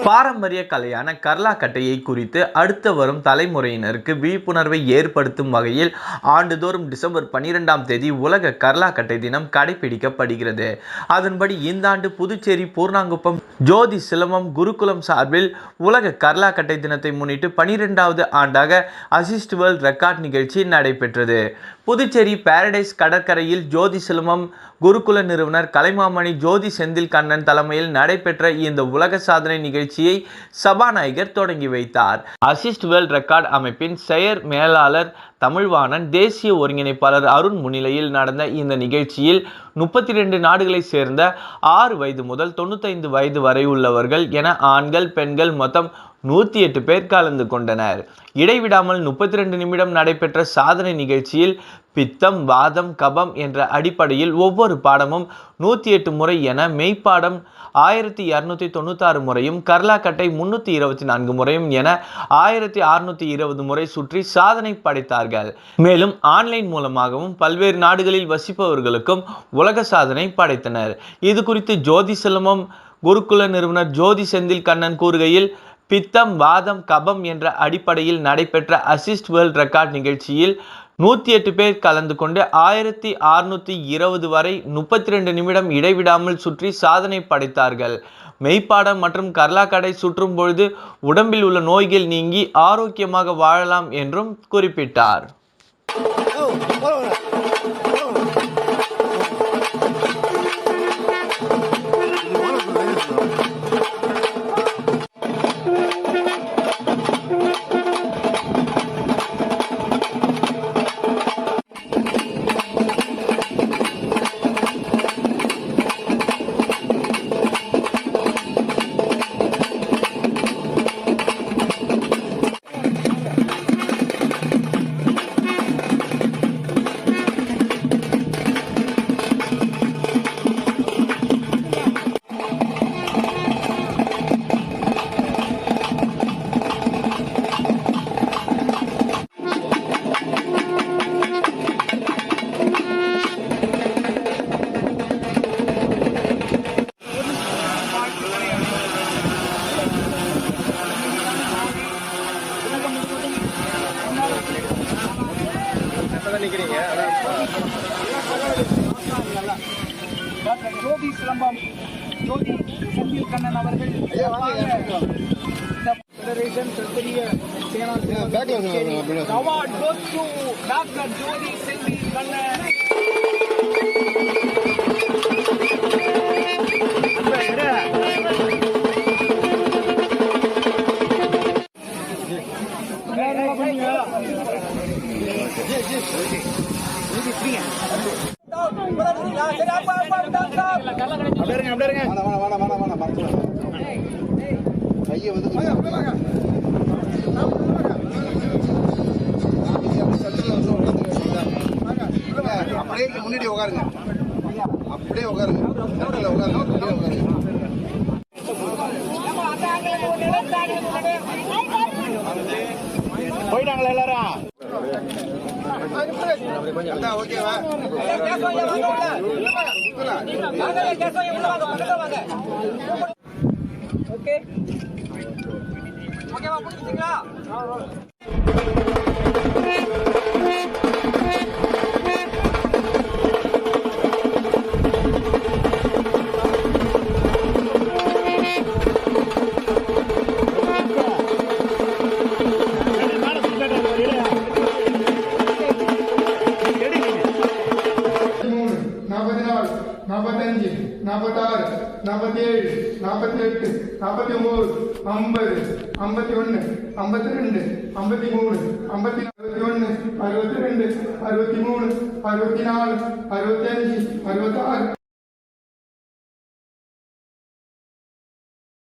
பாரம்பரிய கலையான கர்லாக்கட்டையை குறித்து அடுத்து வரும் தலைமுறையினருக்கு விழிப்புணர்வை ஏற்படுத்தும் வகையில் ஆண்டுதோறும் டிசம்பர் 12ஆம் தேதி உலக கர்லாக்கட்டை தினம் கடைபிடிக்கப்படுகிறது. அதன்படி இந்த ஆண்டு புதுச்சேரி பூர்ணாங்குப்பம் ஜோதி சிலம்பம் குருகுலம் சார்பில் உலக கர்லாக்கட்டை தினத்தை முன்னிட்டு 12வது ஆண்டாக அசிஸ்ட் வேர்ல்ட் ரெக்கார்ட் நிகழ்ச்சி நடைபெற்றது. புதுச்சேரி பாரடைஸ் கடற்கரையில் ஜோதி சிலம்பம் குருகுல நிறுவனர் கலைமாமணி ஜோதி செந்தில் கண்ணன் தலைமையில் நடைபெற்ற இந்த உலக சாதனை நிகழ்ச்சியை சபாநாயகர் தொடங்கி வைத்தார். அசிஸ்ட் வேர்ல்ட் ரெக்கார்ட் அமைப்பின் செயற் மேலாளர் தமிழ்வாணன், தேசிய ஒருங்கிணைப்பாளர் அருண் முன்னிலையில் நடந்த இந்த நிகழ்ச்சியில் 32 நாடுகளை சேர்ந்த 6 வயது முதல் 95 வயது வரை உள்ளவர்கள் என ஆண்கள் பெண்கள் மொத்தம் 108 பேர் கலந்து கொண்டனர். இடைவிடாமல் 32 நிமிடம் நடைபெற்ற சாதனை நிகழ்ச்சியில் பித்தம், வாதம், கபம் என்ற அடிப்படையில் ஒவ்வொரு பாடமும் 108 முறை என மெய்ப்பாடம் 1296 முறையும் கர்லாக்கட்டை 324 முறையும் என 1620 முறை சுற்றி சாதனை படைத்தார்கள். மேலும் ஆன்லைன் மூலமாகவும் பல்வேறு நாடுகளில் வசிப்பவர்களுக்கும் உலக சாதனை படைத்தனர். இது குறித்து ஜோதி சிலம்பம் குருகுல நிறுவனர் ஜோதி செந்தில் கண்ணன் கூறுகையில், பித்தம், வாதம், கபம் என்ற அடிப்படையில் நடைபெற்ற அசிஸ்ட் வேர்ல்ட் ரெக்கார்ட் நிகழ்ச்சியில் 108 பேர் கலந்து கொண்டு 1620 வரை 32 நிமிடம் இடைவிடாமல் சுற்றி சாதனை படைத்தார்கள். மெய்ப்பாடம் மற்றும் கர்லாக்கட்டை சுற்றும் பொழுது உடம்பில் உள்ள நோய்கள் நீங்கி ஆரோக்கியமாக வாழலாம் என்றும் குறிப்பிட்டார். ஜோதி சிலம்பம் ஜோதி செந்தில் கண்ணன் அவர்கள் ஃபெடரேஷன் பெரிய அவார்ட் கோஸ் டு டாக்டர் ஜோதி செந்தில் கண்ணன். கையை வந்து அப்படியே முன்னாடி உட்காருங்க, அப்படியே உட்காருங்க, போயிட்டாங்களா எல்லாரும்? ஓகேவா? ஓகே ஓகேவா? புரிஞ்சுங்களா? நாற்பத்தஞ்சு, 46, 47, 48, 49, 50, 51, 52, 53, 54, 61, 62, 63, 64, 65, 66